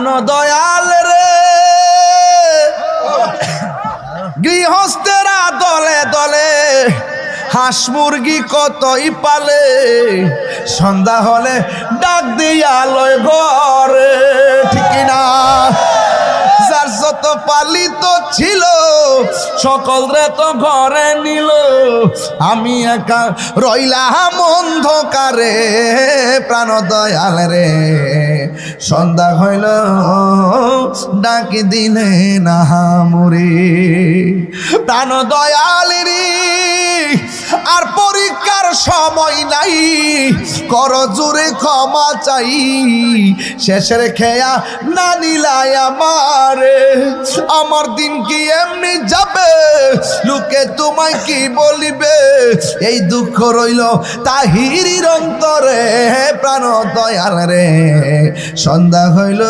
প্রাণ দয়াল রে গৃহস্থেরা দলে দলে হাঁস মুরগি কতই পালে সন্ধ্যা হলে ডাক দিয়া লয় ঘরে ঠিক না যার যত পালিত ছিল সকল রে তো ঘরে নিল আমি একা রইলাম অন্ধকারে প্রাণ দয়াল রে সন্ধ্যা হইল ডাকি দিলে না মুরে প্রাণ দয়াল রে আর পরীক্ষার সময় নাই কর জোরে ক্ষমা চাই শেষের খেয়া না নিলাই আমার দিন কি এমনি যাবে লোকে তোমায় কি বলিবে এই দুঃখ রইল তাহিরির অন্তরে প্রাণ দয়াল রে সন্ধ্যা হইল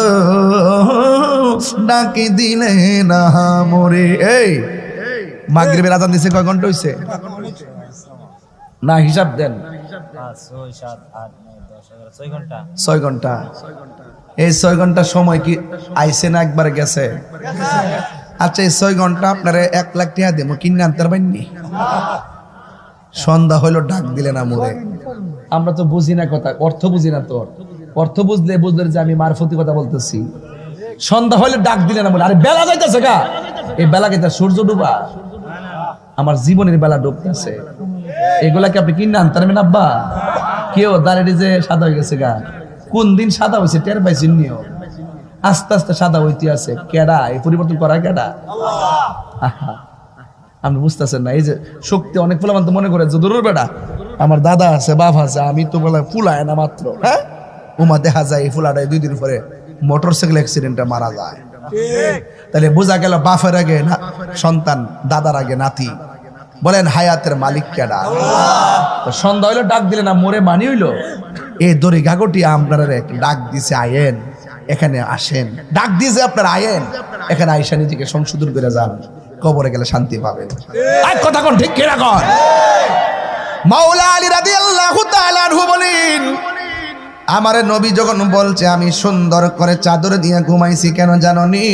ডাকি দিলে না মোরে এই মাগরিবের আজান দিছে কয় ঘন্টা হইছে না হিসাব দেন 6 7 8 9 10 11 6 ঘন্টা 6 ঘন্টা এই 6 ঘন্টা সময় কি আইছে না একবার গেছে আচ্ছা এই 6 ঘন্টা আপনারে 1 লাখ টাকা দেবো কিনে আনতে পারবেননি সন্ধ্যা হইলো ডাক দিলে না মোরে আমরা তো বুঝি না কথা অর্থ বুঝি না তো অর্থ বুঝলে যে আমি মারফতি কথা বলতেছি সন্ধ্যা হইলে ডাক দিলে না মোরে আরে বেলা যাইতেছে গা এই বেলা কেটা সূর্য ডুবা আমার জীবনের বেলা ডুবতেছে এগুলাকে আপনি কিনে আনতে পারবেন আব্বা কেউ দাঁড়িয়ে যে সাদা হয়ে গেছে গা কোন দিন সাদা হয়েছে টের পাইছেন নিও আস্তে আস্তে সাদা হইতে আছে কেডা এই পরিবর্তন করা কেডা আপনি বুঝতেছেন না এই যে শক্তি অনেক ফুলামান তো মনে করে যে দূরের বেটা আমার দাদা আছে বাপ আছে আমি তো বলে ফুলায় না মাত্র হ্যাঁ ওমা দেখা যায় এই ফুলাটা 2 দিন পরে মোটরসাইকেল অ্যাক্সিডেন্টে মারা যায় তাহলে বোঝা গেল বাপের আগে সন্তান দাদার আগে নাতি বলেন হায়াতের মালিক কেডা সন্ধ্যা হইলো ডাক দিলে না মোরে মানি হইলো এই দড়ি গাগটি আপনারা ডাক দিছে আয়েন এখানে আসেন ডাক দিয়েছে আপনারা আয়েন এখানে আইসা নিজেকে সংশোধন করে যান কবরে গেলে শান্তি পাবেন এক কথা কোন ঠিক কিনা কর মাওলা আলী রাদিয়াল্লাহু তাআলা আনহু বলেন আমারে নবী যখন বলছে আমি সুন্দর করে চাদর দিয়ে ঘুমাইছি কেন জানোনি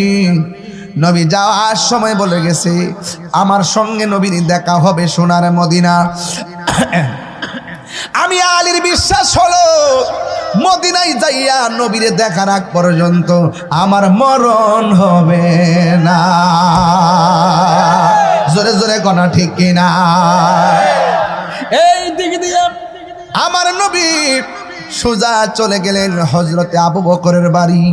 নবী যাওয়ার সময় বলে গেছে আমার সঙ্গে নবীর দেখা হবে সোনার মদিনা আমি আলীর বিশ্বাস হলো মদিনায় যাইয়া নবীরে দেখার আগ পর্যন্ত আমার মরণ হবে না জোরে জোরে কোনা ঠিক কিনা এই দিকে দিয়ে আমার নবী সোজা চলে গেলেন হযরতে আবু বকরের বাড়ি